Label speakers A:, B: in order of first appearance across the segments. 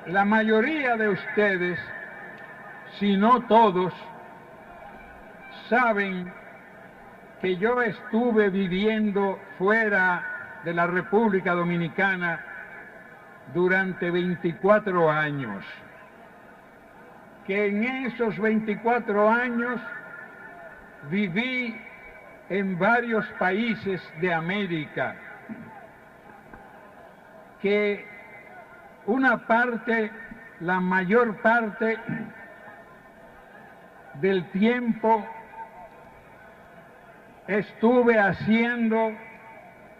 A: La mayoría de ustedes, si no todos, saben que yo estuve viviendo fuera de la República Dominicana durante 24 años, que en esos 24 años viví en varios países de América, que la mayor parte del tiempo estuve haciendo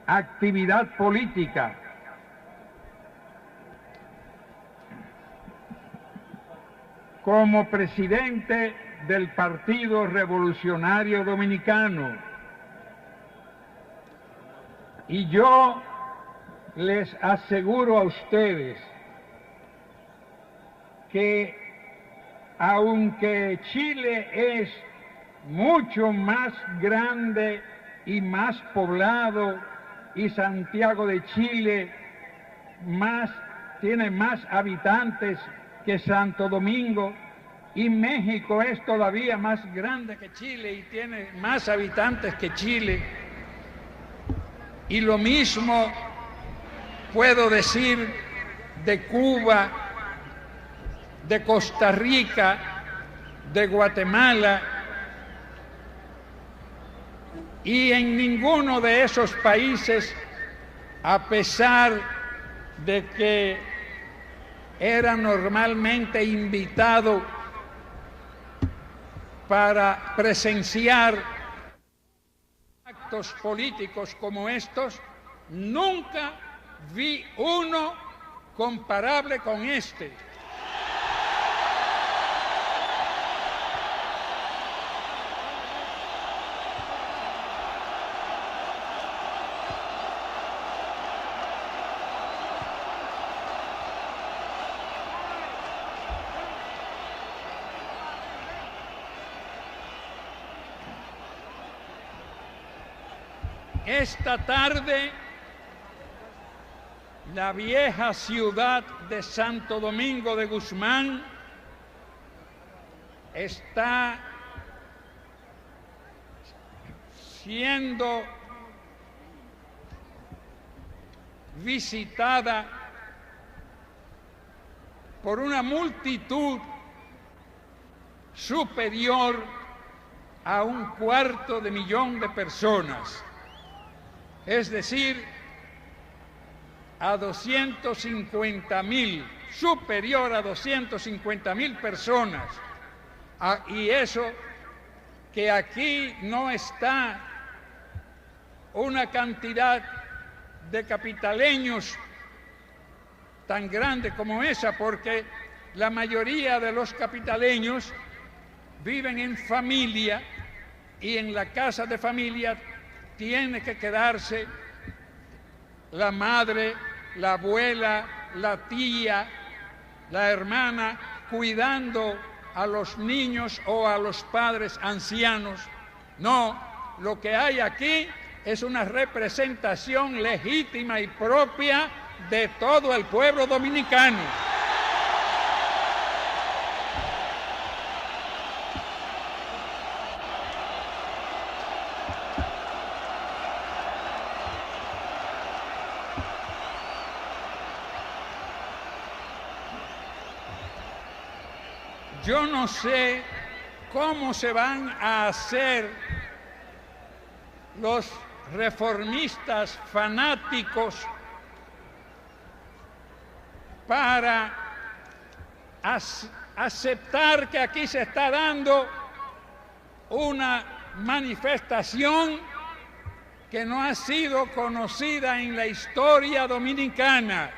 A: actividad política. Como presidente del Partido Revolucionario Dominicano. Y yo les aseguro a ustedes que aunque Chile es mucho más grande y más poblado, y Santiago de Chile tiene más habitantes que Santo Domingo, y México es todavía más grande que Chile y tiene más habitantes que Chile, y lo mismo puedo decir de Cuba, de Costa Rica, de Guatemala, y en ninguno de esos países, a pesar de que era normalmente invitado para presenciar actos políticos como estos, nunca vi uno comparable con este. Esta tarde, la vieja ciudad de Santo Domingo de Guzmán está siendo visitada por una multitud superior a 250.000 de personas. Es decir, a 250.000, superior a 250.000 personas. Y eso que aquí no está una cantidad de capitaleños tan grande como esa, porque la mayoría de los capitaleños viven en familia, y en la casa de familia tiene que quedarse la madre, la abuela, la tía, la hermana, cuidando a los niños o a los padres ancianos. No, lo que hay aquí es una representación legítima y propia de todo el pueblo dominicano. Yo no sé cómo se van a hacer los reformistas fanáticos para aceptar que aquí se está dando una manifestación que no ha sido conocida en la historia dominicana.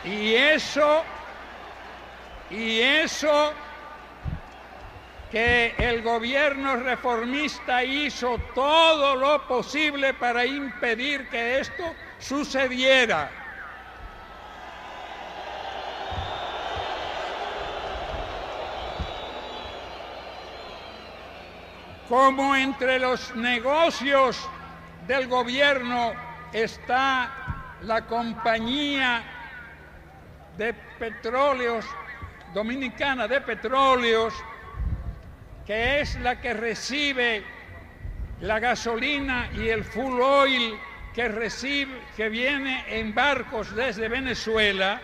A: Y eso que el gobierno reformista hizo todo lo posible para impedir que esto sucediera. Como entre los negocios del gobierno está la Compañía de Petróleos Dominicana de Petróleos, que es la que recibe la gasolina y el fuel oil que viene en barcos desde Venezuela,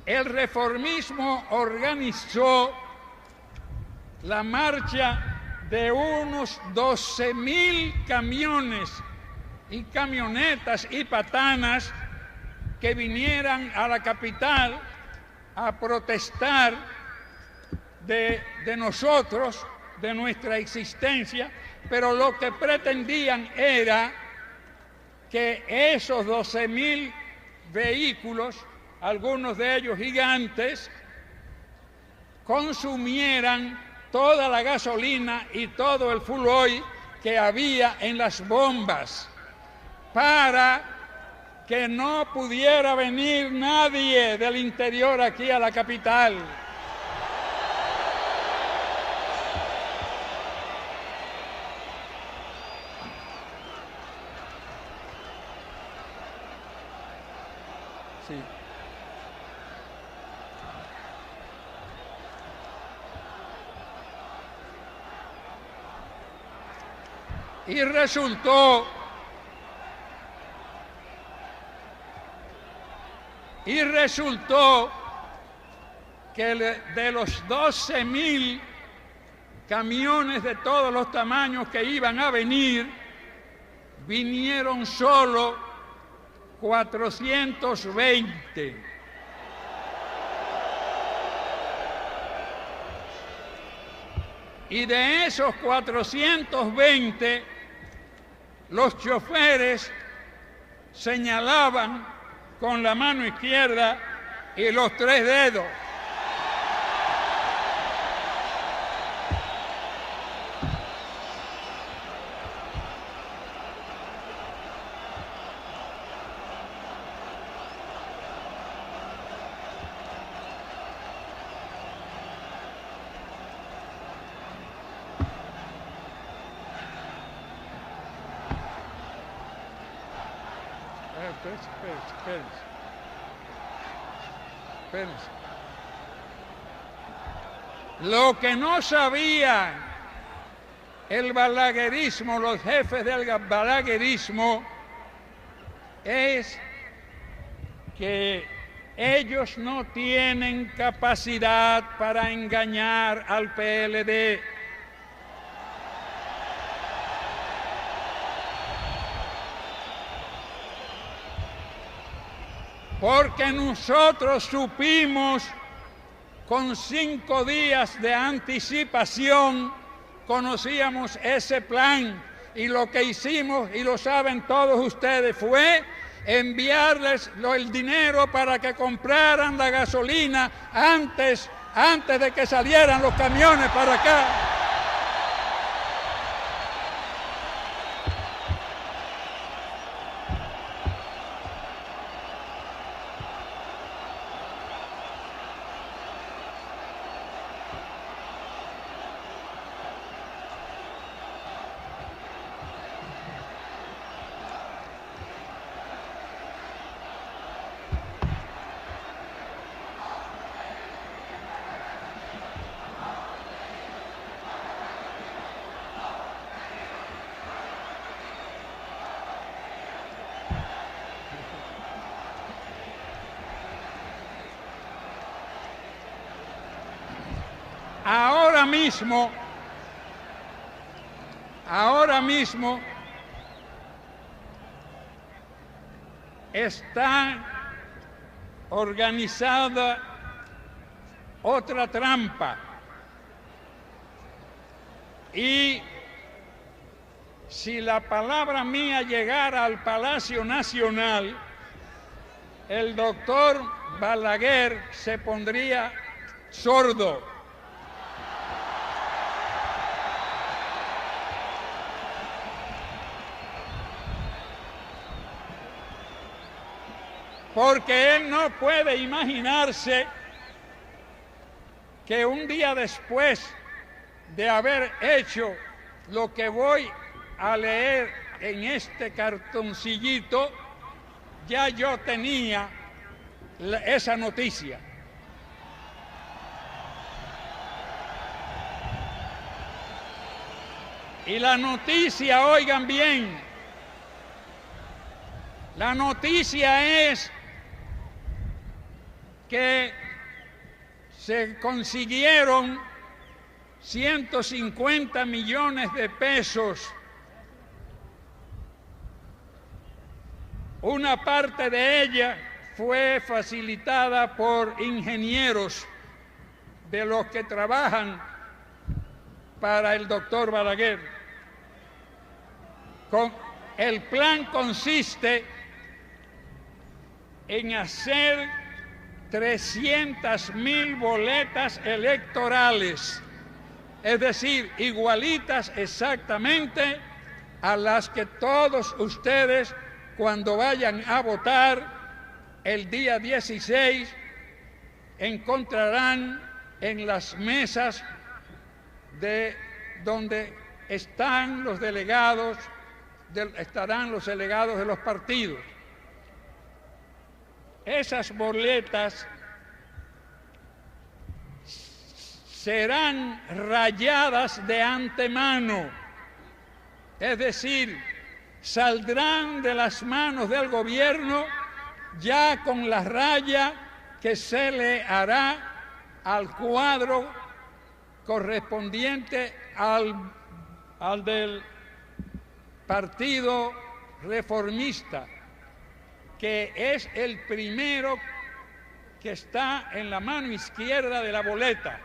A: el reformismo organizó la marcha de unos 12.000 camiones y camionetas y patanas que vinieran a la capital a protestar de nosotros, de nuestra existencia, pero lo que pretendían era que esos 12.000 vehículos, algunos de ellos gigantes, consumieran toda la gasolina y todo el fuel oil que había en las bombas, para que no pudiera venir nadie del interior aquí a la capital. Sí. Y resultó que de los 12.000 camiones de todos los tamaños que iban a venir, vinieron solo 420. Y de esos 420, los choferes señalaban con la mano izquierda y los 3 dedos. Espérense. Lo que no sabía el balaguerismo, los jefes del balaguerismo, es que ellos no tienen capacidad para engañar al PLD. Porque nosotros supimos, con 5 días de anticipación, conocíamos ese plan, y lo que hicimos, y lo saben todos ustedes, fue enviarles el dinero para que compraran la gasolina antes de que salieran los camiones para acá. Ahora mismo está organizada otra trampa, y si la palabra mía llegara al Palacio Nacional, el doctor Balaguer se pondría sordo. Porque él no puede imaginarse que un día después de haber hecho lo que voy a leer en este cartoncillito, ya yo tenía esa noticia. Y la noticia, oigan bien, la noticia es que se consiguieron 150 millones de pesos. Una parte de ella fue facilitada por ingenieros de los que trabajan para el doctor Balaguer. El plan consiste en hacer 300.000 boletas electorales, es decir, igualitas exactamente a las que todos ustedes, cuando vayan a votar el día 16, encontrarán en las mesas de donde están los delegados, estarán los delegados de los partidos. Esas boletas serán rayadas de antemano, es decir, saldrán de las manos del gobierno ya con la raya que se le hará al cuadro correspondiente al del Partido Reformista, que es el primero que está en la mano izquierda de la boleta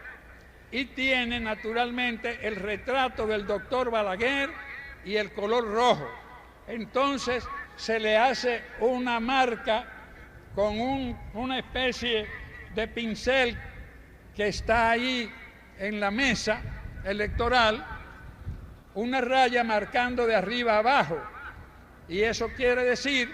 A: y tiene naturalmente el retrato del doctor Balaguer y el color rojo. Entonces se le hace una marca con una especie de pincel que está ahí en la mesa electoral, una raya marcando de arriba a abajo, y eso quiere decir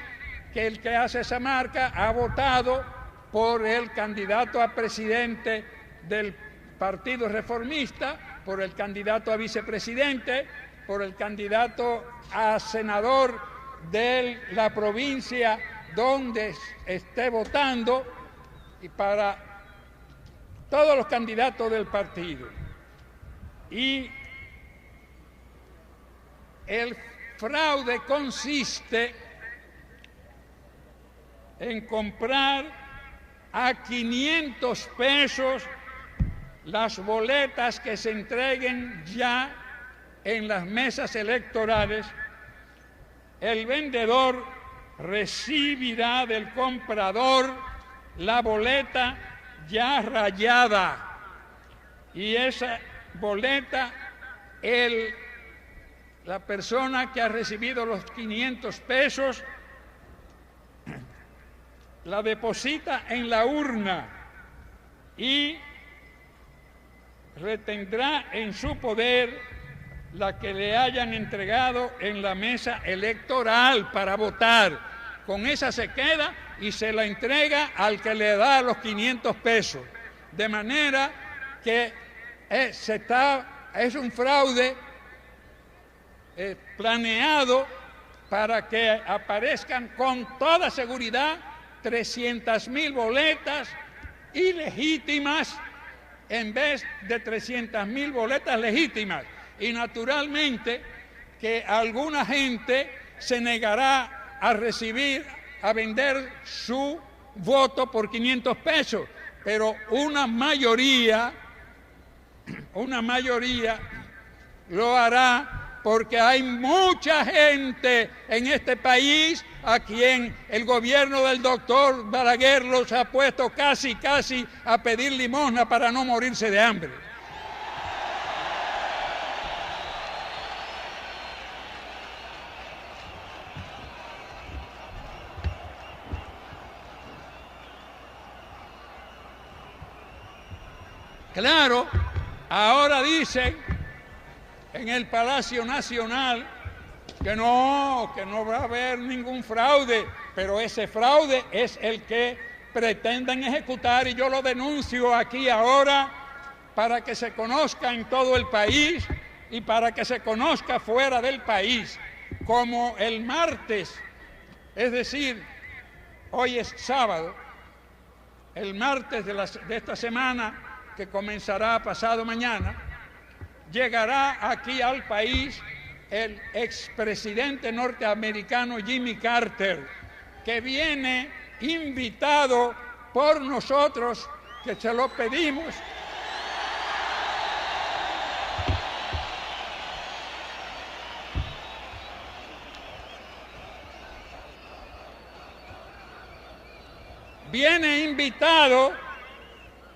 A: que el que hace esa marca ha votado por el candidato a presidente del Partido Reformista, por el candidato a vicepresidente, por el candidato a senador de la provincia donde esté votando, y para todos los candidatos del partido. Y el fraude consiste en comprar a 500 pesos las boletas que se entreguen ya en las mesas electorales. El vendedor recibirá del comprador la boleta ya rayada, y esa boleta la persona que ha recibido los 500 pesos la deposita en la urna y retendrá en su poder la que le hayan entregado en la mesa electoral para votar. Con esa se queda y se la entrega al que le da los 500 pesos. De manera que es un fraude planeado para que aparezcan con toda seguridad 300.000 boletas ilegítimas en vez de 300.000 boletas legítimas. Y naturalmente que alguna gente se negará a vender su voto por 500 pesos, pero una mayoría lo hará, porque hay mucha gente en este país a quien el gobierno del doctor Balaguer los ha puesto casi a pedir limosna para no morirse de hambre. Claro, ahora dicen en el Palacio Nacional que no va a haber ningún fraude, pero ese fraude es el que pretenden ejecutar y yo lo denuncio aquí ahora para que se conozca en todo el país y para que se conozca fuera del país, como el martes, es decir, hoy es sábado, el martes de esta semana, que comenzará pasado mañana, llegará aquí al país el expresidente norteamericano Jimmy Carter, que viene invitado por nosotros, que se lo pedimos. Viene invitado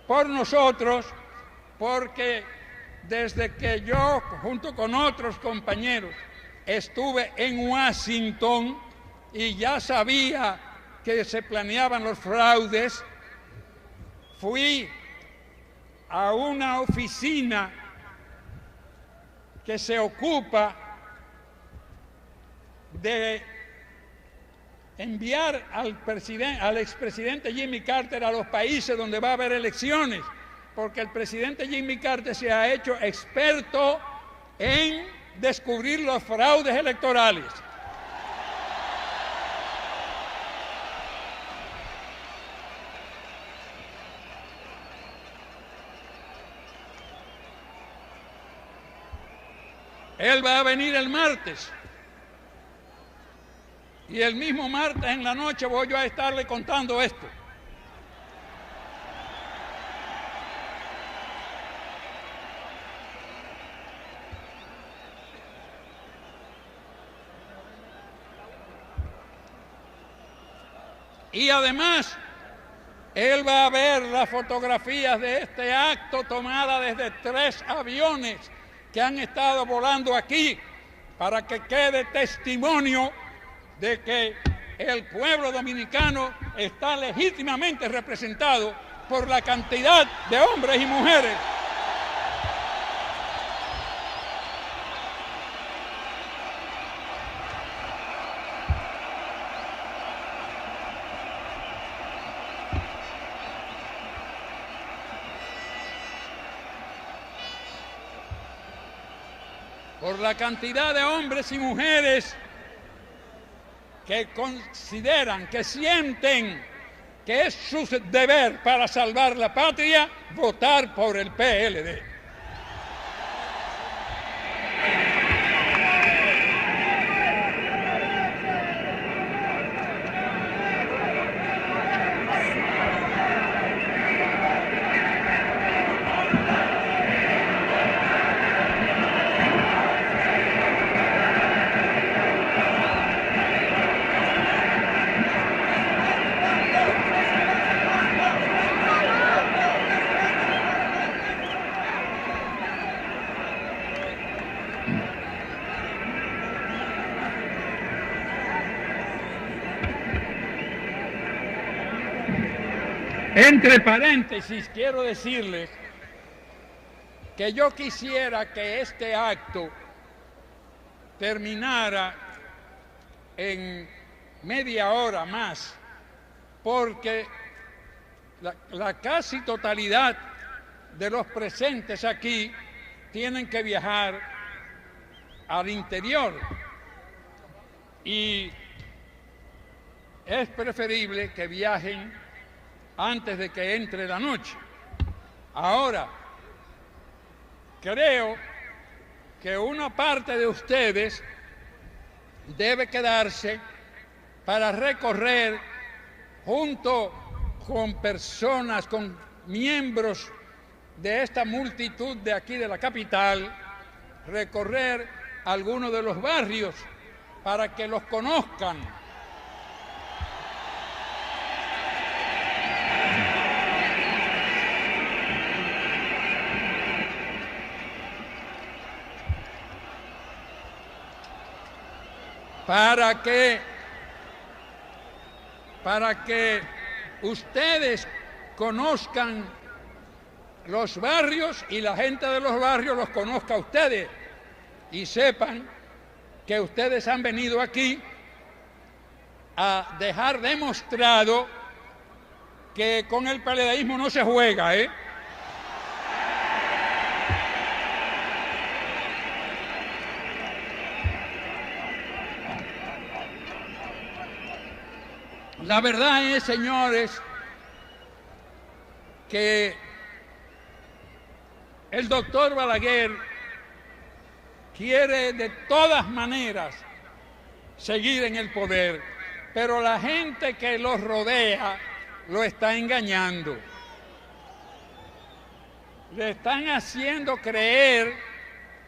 A: por nosotros porque desde que yo, junto con otros compañeros, estuve en Washington y ya sabía que se planeaban los fraudes, fui a una oficina que se ocupa de enviar al expresidente Jimmy Carter a los países donde va a haber elecciones, porque el presidente Jimmy Carter se ha hecho experto en descubrir los fraudes electorales. Él va a venir el martes. Y el mismo martes en la noche voy yo a estarle contando esto. Y además, él va a ver las fotografías de este acto tomadas desde 3 aviones que han estado volando aquí para que quede testimonio de que el pueblo dominicano está legítimamente representado por la cantidad de hombres y mujeres y mujeres que consideran, que sienten que es su deber para salvar la patria votar por el PLD. Entre paréntesis, quiero decirles que yo quisiera que este acto terminara en media hora más, porque la casi totalidad de los presentes aquí tienen que viajar al interior y es preferible que viajen antes de que entre la noche. Ahora, creo que una parte de ustedes debe quedarse para recorrer junto con personas, con miembros de esta multitud de aquí de la capital, recorrer algunos de los barrios para que los conozcan. Para que ustedes conozcan los barrios y la gente de los barrios los conozca a ustedes y sepan que ustedes han venido aquí a dejar demostrado que con el peledeísmo no se juega, ¿eh? La verdad es, señores, que el doctor Balaguer quiere de todas maneras seguir en el poder, pero la gente que lo rodea lo está engañando. Le están haciendo creer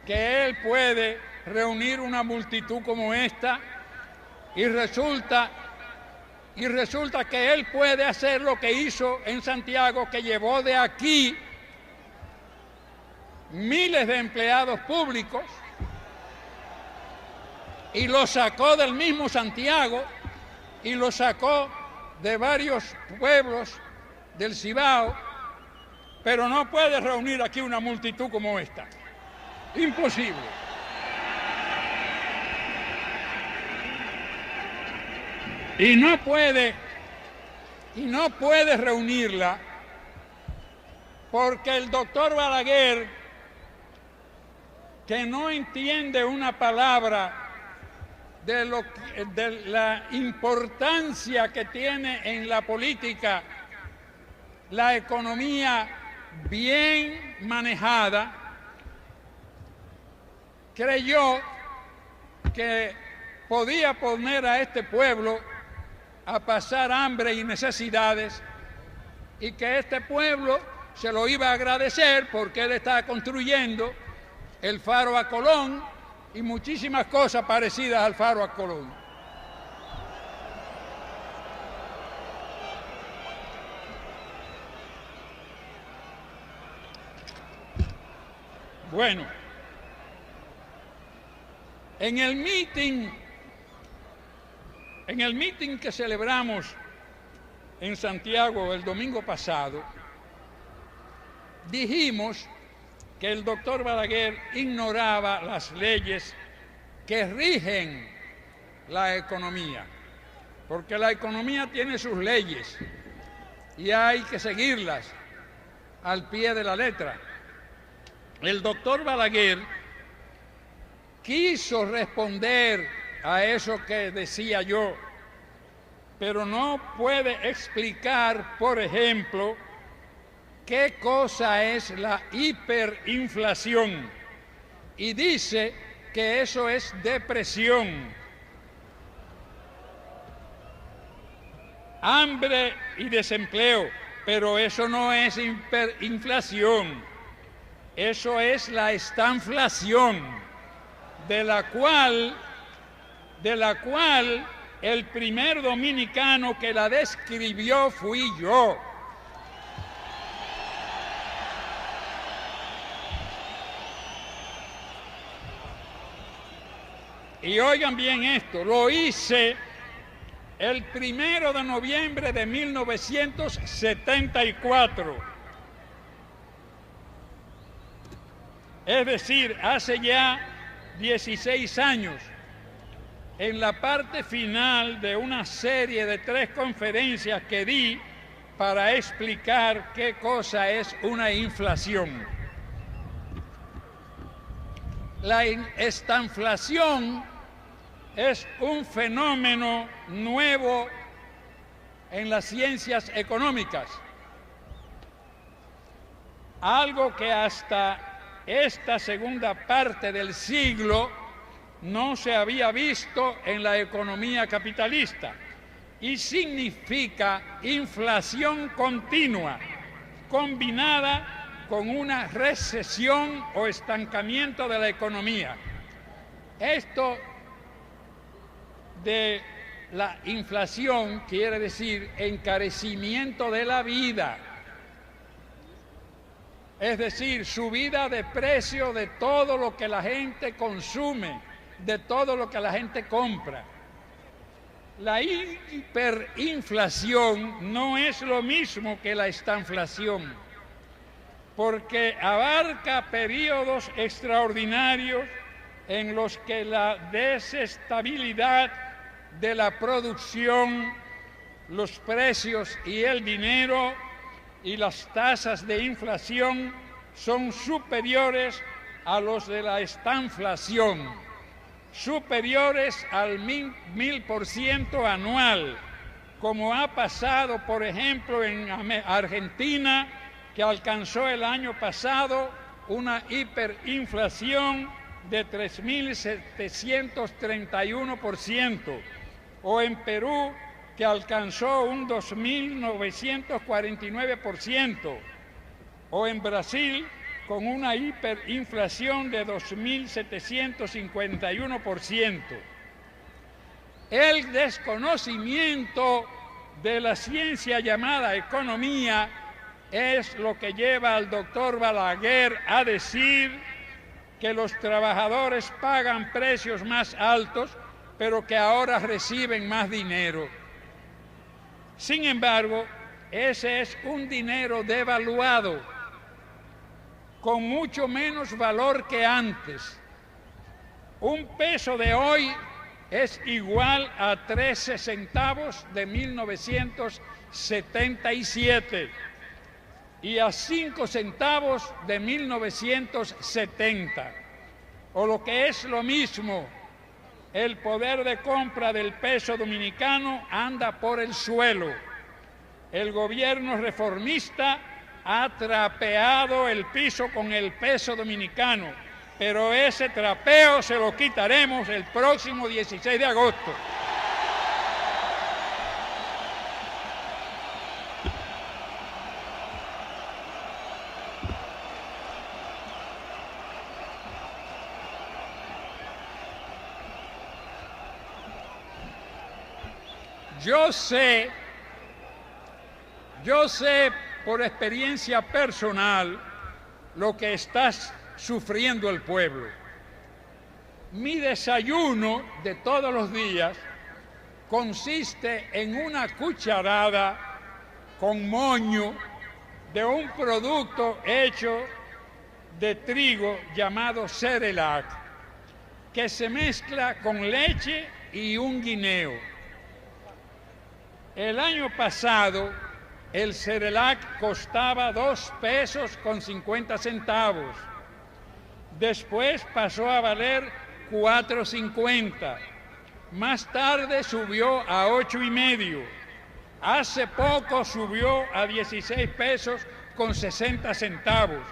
A: que él puede reunir una multitud como esta y resulta que él puede hacer lo que hizo en Santiago, que llevó de aquí miles de empleados públicos y los sacó del mismo Santiago y los sacó de varios pueblos del Cibao, pero no puede reunir aquí una multitud como esta. Imposible. Y no puede reunirla porque el doctor Balaguer, que no entiende una palabra de la importancia que tiene en la política la economía bien manejada, creyó que podía poner a este pueblo a pasar hambre y necesidades y que este pueblo se lo iba a agradecer porque él estaba construyendo el faro a Colón y muchísimas cosas parecidas al faro a Colón. Bueno, en el meeting que celebramos en Santiago el domingo pasado, dijimos que el doctor Balaguer ignoraba las leyes que rigen la economía, porque la economía tiene sus leyes y hay que seguirlas al pie de la letra. El doctor Balaguer quiso responder a eso que decía yo, pero no puede explicar, por ejemplo, qué cosa es la hiperinflación y dice que eso es depresión, hambre y desempleo, pero eso no es hiperinflación, eso es la estanflación, de la cual el primer dominicano que la describió fui yo. Y oigan bien esto, lo hice el 1 de noviembre de 1974. Es decir, hace ya 16 años, en la parte final de una serie de 3 conferencias que di para explicar qué cosa es una inflación. La estanflación es un fenómeno nuevo en las ciencias económicas, algo que hasta esta segunda parte del siglo no se había visto en la economía capitalista y significa inflación continua combinada con una recesión o estancamiento de la economía. Esto de la inflación quiere decir encarecimiento de la vida, es decir, subida de precio de todo lo que la gente consume, de todo lo que la gente compra. La hiperinflación no es lo mismo que la estanflación. porque abarca periodos extraordinarios en los que la desestabilidad de la producción, los precios y el dinero y las tasas de inflación son superiores a los de la estanflación, superiores al 1000% anual, como ha pasado, por ejemplo, en Argentina, que alcanzó el año pasado una hiperinflación de 3.731%, o en Perú, que alcanzó un 2.949%, o en Brasil, con una hiperinflación de 2.751%. El desconocimiento de la ciencia llamada economía es lo que lleva al doctor Balaguer a decir que los trabajadores pagan precios más altos, pero que ahora reciben más dinero. Sin embargo, ese es un dinero devaluado, con mucho menos valor que antes. Un peso de hoy es igual a 13 centavos de 1977 y a 5 centavos de 1970. O lo que es lo mismo, el poder de compra del peso dominicano anda por el suelo. El gobierno reformista ha trapeado el piso con el peso dominicano, pero ese trapeo se lo quitaremos el próximo 16 de agosto. Yo sé por experiencia personal lo que está sufriendo el pueblo. Mi desayuno de todos los días consiste en una cucharada con moño de un producto hecho de trigo llamado Cerelac, que se mezcla con leche y un guineo. El año pasado el Cerelac costaba 2 pesos con 50 centavos. Después pasó a valer 4.50. Más tarde subió a 8.5. Hace poco subió a 16 pesos con 60 centavos.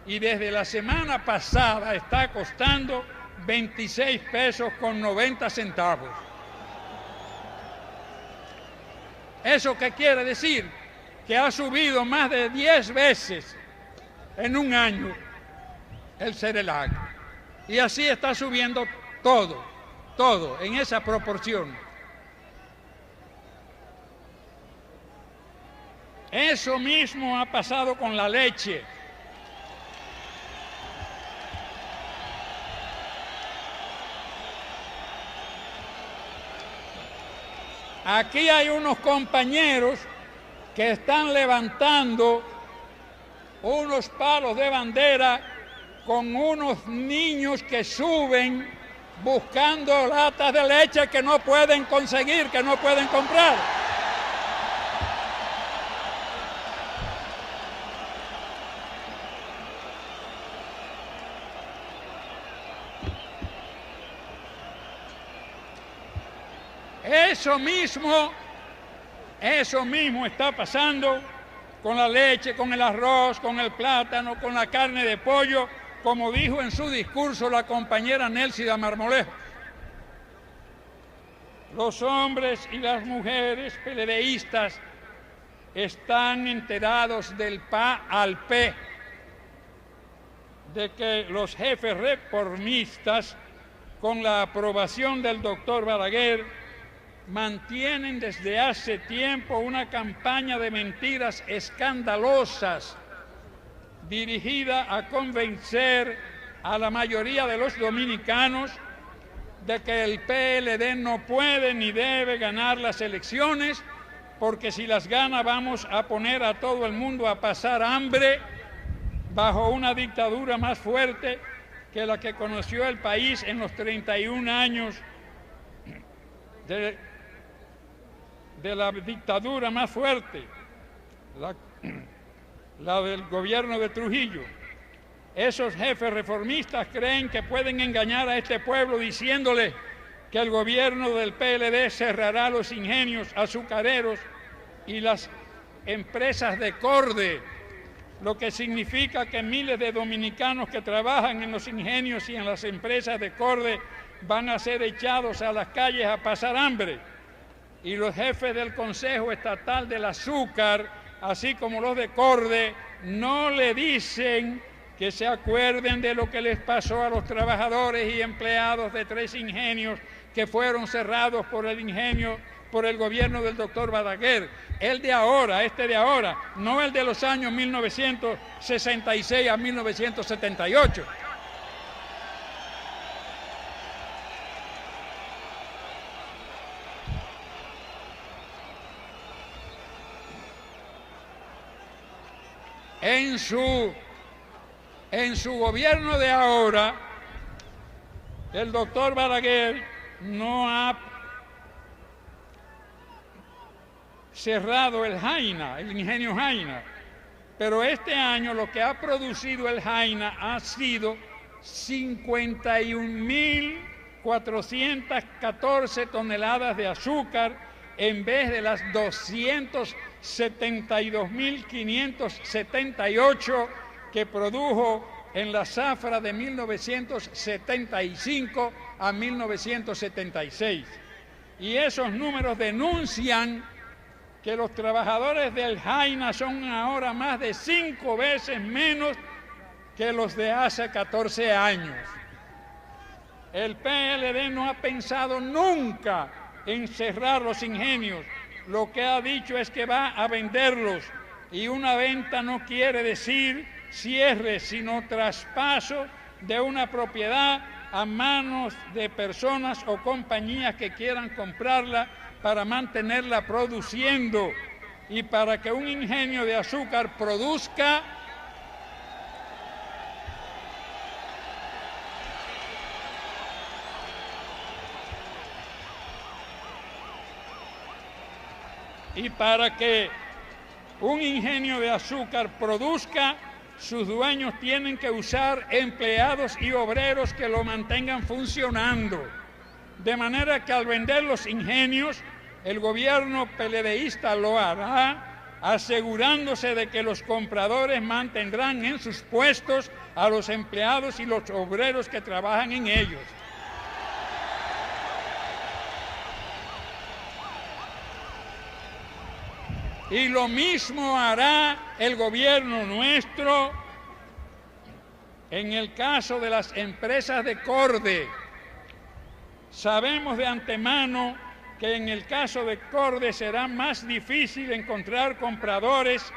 A: Y desde la semana pasada está costando 26 pesos con 90 centavos. ¿Eso qué quiere decir? Que ha subido más de 10 veces en un año el Cerelac. Y así está subiendo todo, en esa proporción. Eso mismo ha pasado con la leche. Aquí hay unos compañeros que están levantando unos palos de bandera con unos niños que suben buscando latas de leche que no pueden conseguir, que no pueden comprar. Eso mismo está pasando con la leche, con el arroz, con el plátano, con la carne de pollo, como dijo en su discurso la compañera Nélida Marmolejo. Los hombres y las mujeres PLDistas están enterados del pa al pe, de que los jefes reformistas, con la aprobación del doctor Balaguer, mantienen desde hace tiempo una campaña de mentiras escandalosas dirigida a convencer a la mayoría de los dominicanos de que el PLD no puede ni debe ganar las elecciones, porque si las gana vamos a poner a todo el mundo a pasar hambre, bajo una dictadura más fuerte que la que conoció el país en los 31 años de la dictadura más fuerte, la del gobierno de Trujillo. Esos jefes reformistas creen que pueden engañar a este pueblo diciéndole que el gobierno del PLD cerrará los ingenios azucareros y las empresas de corde, lo que significa que miles de dominicanos que trabajan en los ingenios y en las empresas de corde van a ser echados a las calles a pasar hambre. Y los jefes del Consejo Estatal del Azúcar, así como los de corde, no le dicen que se acuerden de lo que les pasó a los trabajadores y empleados de 3 ingenios que fueron cerrados por el gobierno del doctor Balaguer. El de ahora, este de ahora, no el de los años 1966 a 1978. En su gobierno de ahora, el doctor Balaguer no ha cerrado el Jaina, el ingenio Jaina, pero este año lo que ha producido el Jaina ha sido 51.414 toneladas de azúcar en vez de las 272.578 que produjo en la zafra de 1975 a 1976. Y esos números denuncian que los trabajadores del Jaina son ahora más de 5 veces menos que los de hace 14 años. El PLD no ha pensado nunca en cerrar los ingenios. Lo que ha dicho es que va a venderlos, y una venta no quiere decir cierre, sino traspaso de una propiedad a manos de personas o compañías que quieran comprarla para mantenerla produciendo. Y para que un ingenio de azúcar produzca, sus dueños tienen que usar empleados y obreros que lo mantengan funcionando. De manera que al vender los ingenios, el gobierno PLDista lo hará asegurándose de que los compradores mantendrán en sus puestos a los empleados y los obreros que trabajan en ellos. Y lo mismo hará el gobierno nuestro en el caso de las empresas de corde. Sabemos de antemano que en el caso de corde será más difícil encontrar compradores,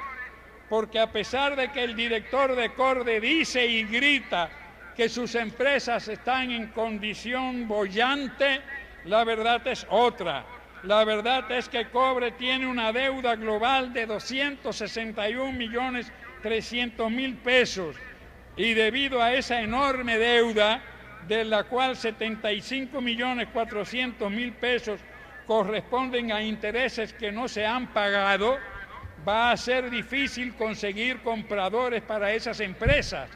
A: porque a pesar de que el director de corde dice y grita que sus empresas están en condición boyante, la verdad es otra. La verdad es que Cobre tiene una deuda global de 261.300.000 pesos, y debido a esa enorme deuda, de la cual 75.400.000 pesos corresponden a intereses que no se han pagado, va a ser difícil conseguir compradores para esas empresas,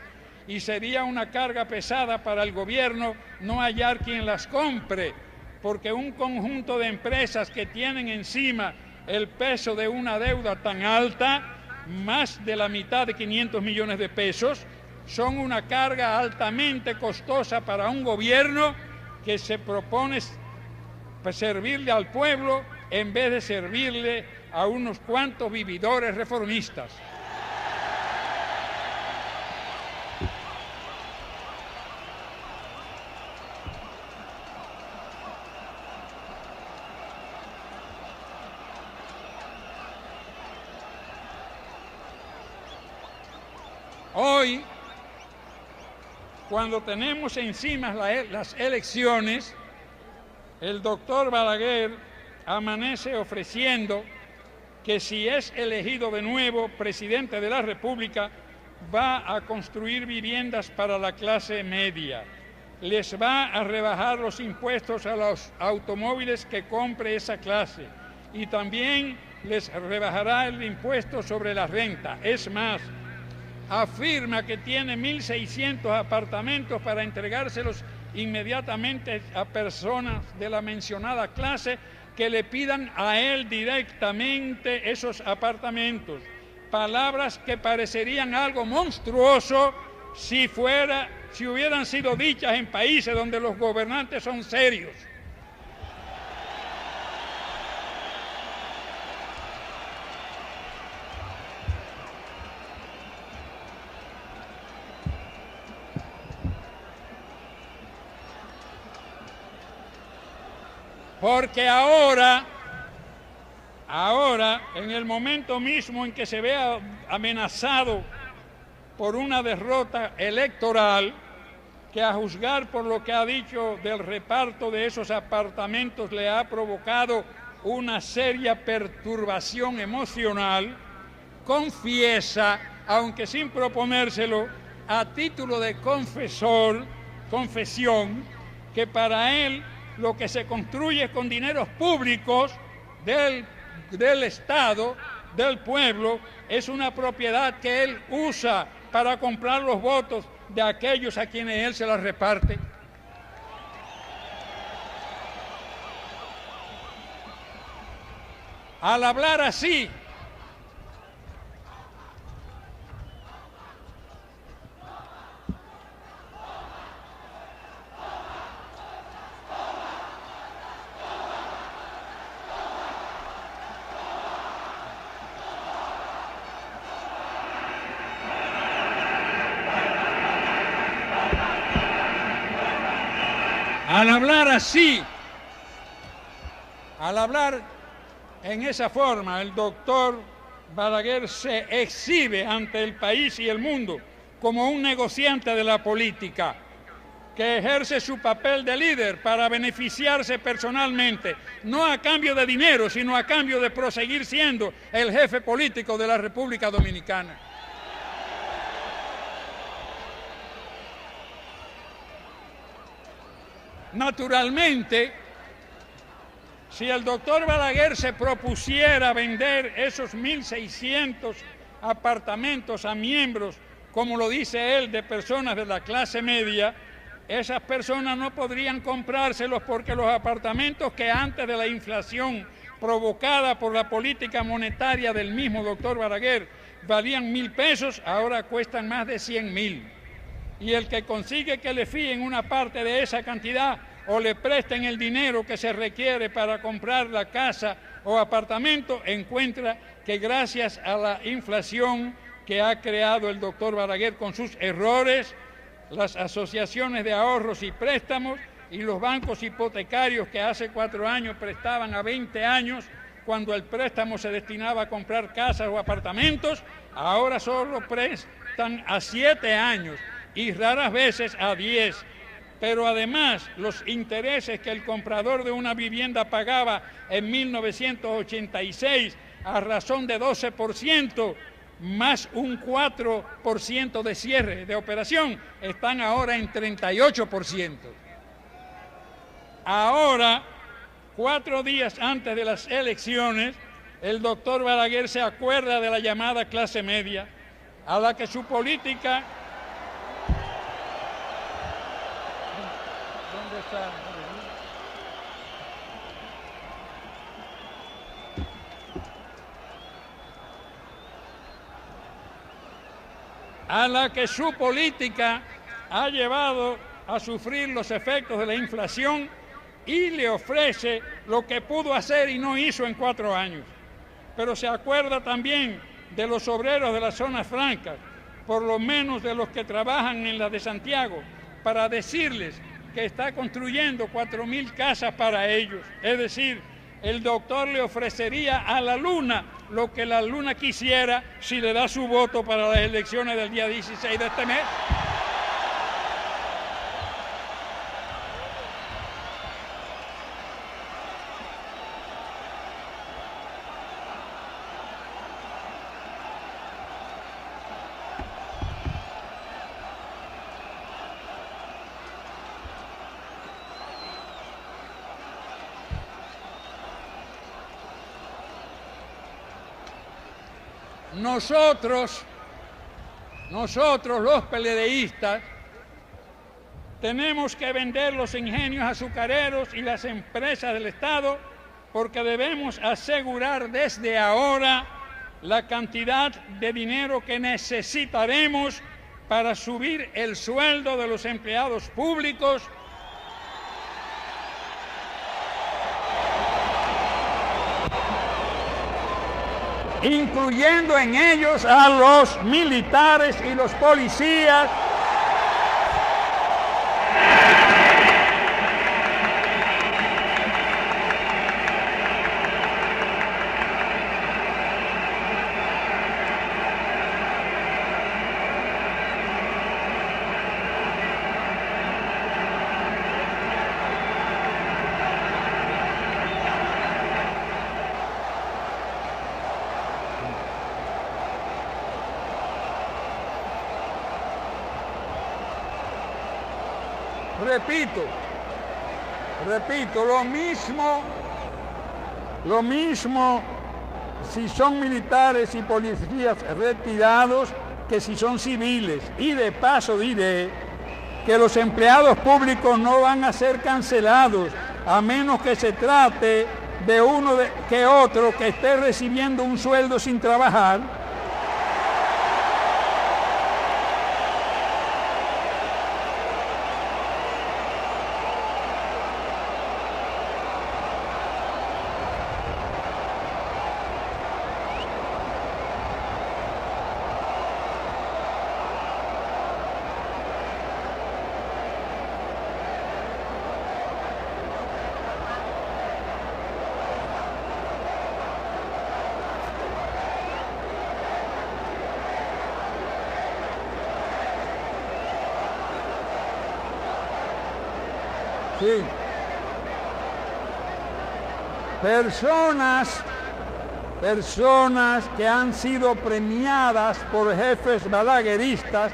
A: y sería una carga pesada para el gobierno no hallar quien las compre, porque un conjunto de empresas que tienen encima el peso de una deuda tan alta, más de la mitad de 500 millones de pesos, son una carga altamente costosa para un gobierno que se propone servirle al pueblo en vez de servirle a unos cuantos vividores reformistas. Hoy, cuando tenemos encima las elecciones, el doctor Balaguer amanece ofreciendo que si es elegido de nuevo presidente de la República, va a construir viviendas para la clase media. Les va a rebajar los impuestos a los automóviles que compre esa clase y también les rebajará el impuesto sobre la renta. Es más, afirma que tiene 1.600 apartamentos para entregárselos inmediatamente a personas de la mencionada clase que le pidan a él directamente esos apartamentos. Palabras que parecerían algo monstruoso si hubieran sido dichas en países donde los gobernantes son serios. Porque ahora, en el momento mismo en que se vea amenazado por una derrota electoral, que a juzgar por lo que ha dicho del reparto de esos apartamentos le ha provocado una seria perturbación emocional, confiesa, aunque sin proponérselo, a título de confesión, que para él lo que se construye con dineros públicos del Estado, del pueblo, es una propiedad que él usa para comprar los votos de aquellos a quienes él se las reparte. Al hablar así, al hablar en esa forma, el doctor Balaguer se exhibe ante el país y el mundo como un negociante de la política que ejerce su papel de líder para beneficiarse personalmente, no a cambio de dinero, sino a cambio de proseguir siendo el jefe político de la República Dominicana. Naturalmente, si el doctor Balaguer se propusiera vender esos 1.600 apartamentos a miembros, como lo dice él, de personas de la clase media, esas personas no podrían comprárselos porque los apartamentos que antes de la inflación provocada por la política monetaria del mismo doctor Balaguer valían 1.000 pesos, ahora cuestan más de 100.000. Y el que consigue que le fíen una parte de esa cantidad o le presten el dinero que se requiere para comprar la casa o apartamento, encuentra que gracias a la inflación que ha creado el doctor Balaguer con sus errores, las asociaciones de ahorros y préstamos y los bancos hipotecarios que hace 4 años prestaban a 20 años cuando el préstamo se destinaba a comprar casas o apartamentos, ahora solo prestan a 7 años y raras veces a 10. Pero además los intereses que el comprador de una vivienda pagaba en 1986 a razón de 12%, más un 4% de cierre de operación, están ahora en 38%. Ahora, 4 días antes de las elecciones, el doctor Balaguer se acuerda de la llamada clase media, a la que su política... ¿Dónde está? A la que su política ha llevado a sufrir los efectos de la inflación y le ofrece lo que pudo hacer y no hizo en 4 años. Pero se acuerda también de los obreros de las zonas francas, por lo menos de los que trabajan en la de Santiago, para decirles que está construyendo 4.000 casas para ellos. Es decir, el doctor le ofrecería a la Luna lo que la Luna quisiera si le da su voto para las elecciones del día 16 de este mes. nosotros los PLDistas, tenemos que vender los ingenios azucareros y las empresas del Estado porque debemos asegurar desde ahora la cantidad de dinero que necesitaremos para subir el sueldo de los empleados públicos, incluyendo en ellos a los militares y los policías. Repito, lo mismo si son militares y policías retirados que si son civiles. Y de paso diré que los empleados públicos no van a ser cancelados, a menos que se trate de uno que otro que esté recibiendo un sueldo sin trabajar. Sí. Personas que han sido premiadas por jefes balagueristas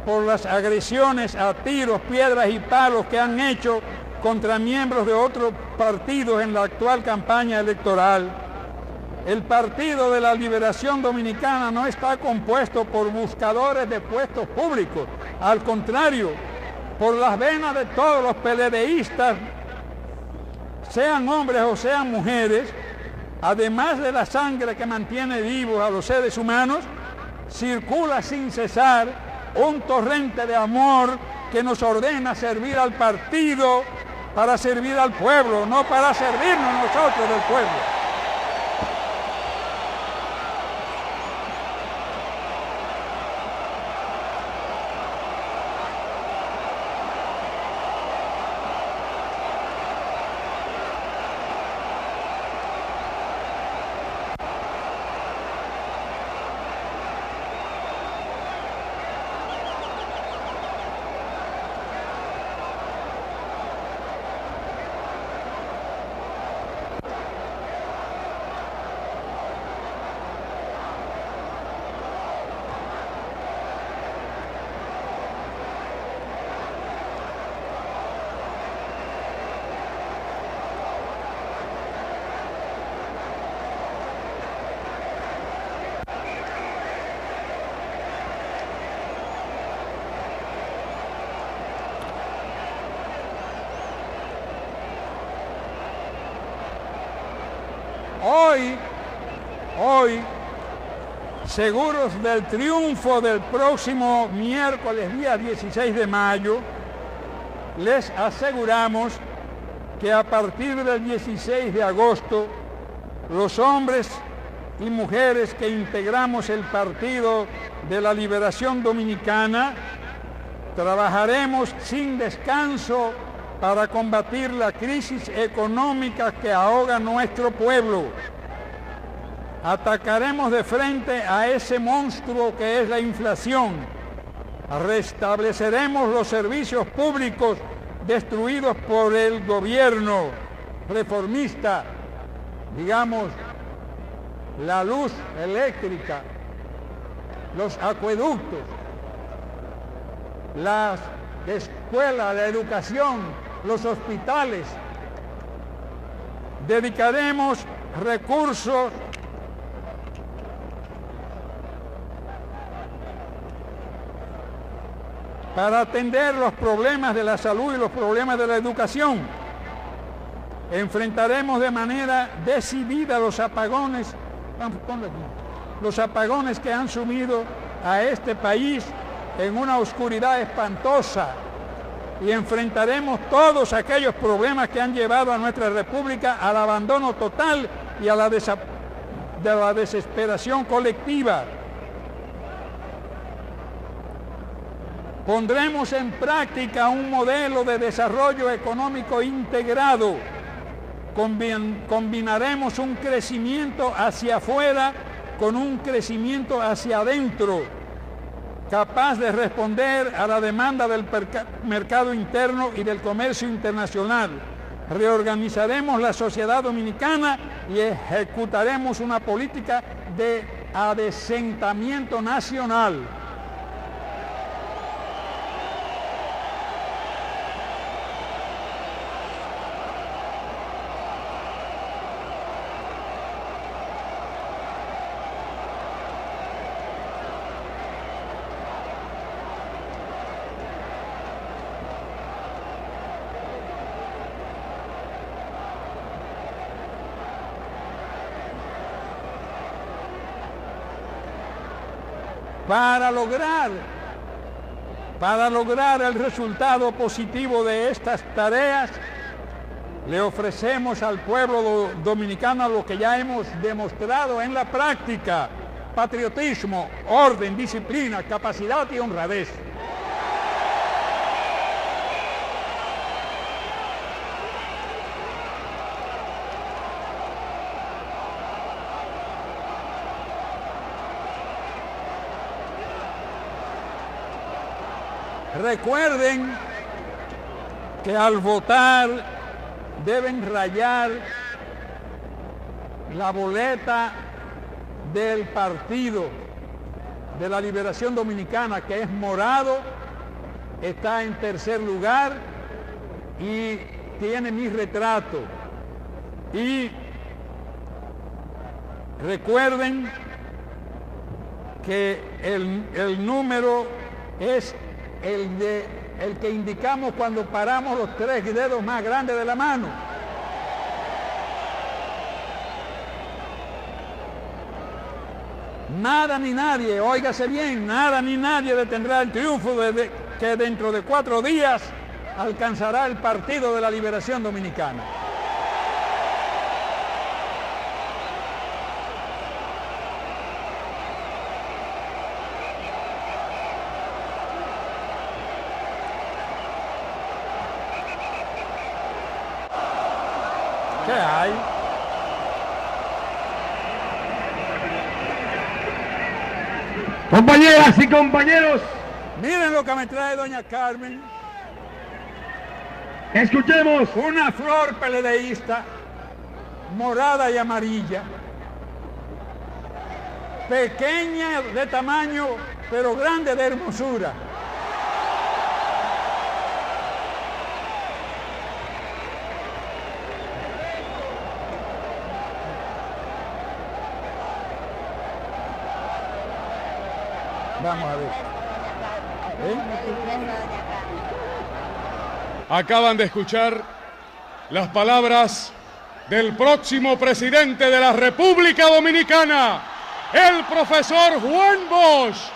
A: por las agresiones a tiros, piedras y palos que han hecho contra miembros de otros partidos en la actual campaña electoral. El Partido de la Liberación Dominicana no está compuesto por buscadores de puestos públicos, al contrario, por las venas de todos los PLDistas, sean hombres o sean mujeres, además de la sangre que mantiene vivos a los seres humanos, circula sin cesar un torrente de amor que nos ordena servir al partido para servir al pueblo, no para servirnos nosotros del pueblo. Hoy, seguros del triunfo del próximo miércoles, día 16 de mayo, les aseguramos que a partir del 16 de agosto, los hombres y mujeres que integramos el Partido de la Liberación Dominicana trabajaremos sin descanso para combatir la crisis económica que ahoga nuestro pueblo. Atacaremos de frente a ese monstruo que es la inflación. Restableceremos los servicios públicos destruidos por el gobierno reformista, digamos, la luz eléctrica, los acueductos, las escuelas, la educación, los hospitales. Dedicaremos recursos para atender los problemas de la salud y los problemas de la educación. Enfrentaremos de manera decidida los apagones que han sumido a este país en una oscuridad espantosa, y enfrentaremos todos aquellos problemas que han llevado a nuestra República al abandono total y a la desesperación colectiva. Pondremos en práctica un modelo de desarrollo económico integrado. Combinaremos un crecimiento hacia afuera con un crecimiento hacia adentro, capaz de responder a la demanda del mercado interno y del comercio internacional. Reorganizaremos la sociedad dominicana y ejecutaremos una política de adesentamiento nacional. Para lograr el resultado positivo de estas tareas, le ofrecemos al pueblo dominicano lo que ya hemos demostrado en la práctica: patriotismo, orden, disciplina, capacidad y honradez. Recuerden que al votar deben rayar la boleta del Partido de la Liberación Dominicana, que es morado, está en tercer lugar y tiene mi retrato. Y recuerden que el número es el que indicamos cuando paramos los 3 dedos más grandes de la mano. Nada ni nadie, óigase bien, nada ni nadie detendrá el triunfo que dentro de 4 días alcanzará el Partido de la Liberación Dominicana. ¿Qué hay?
B: Compañeras y compañeros,
A: miren lo que me trae doña Carmen.
B: escuchemos.
A: Una flor peledeísta, morada y amarilla, pequeña de tamaño, pero grande de hermosura. Vamos a ver.
C: Acaban de escuchar las palabras del próximo presidente de la República Dominicana, el profesor Juan Bosch.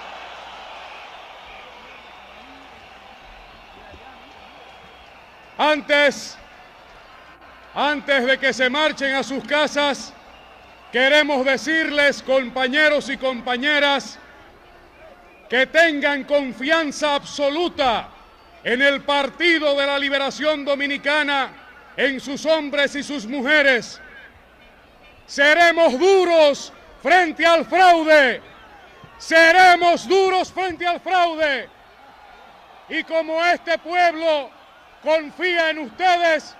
C: Antes de que se marchen a sus casas, queremos decirles, compañeros y compañeras, que tengan confianza absoluta en el Partido de la Liberación Dominicana, en sus hombres y sus mujeres. Seremos duros frente al fraude. Seremos duros frente al fraude. Y como este pueblo confía en ustedes,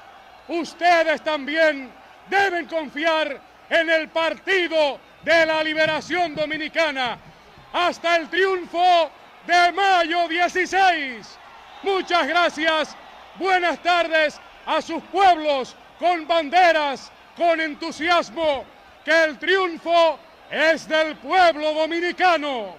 C: ustedes también deben confiar en el Partido de la Liberación Dominicana. Hasta el triunfo de mayo 16. Muchas gracias. Buenas tardes a sus pueblos con banderas, con entusiasmo, que el triunfo es del pueblo dominicano.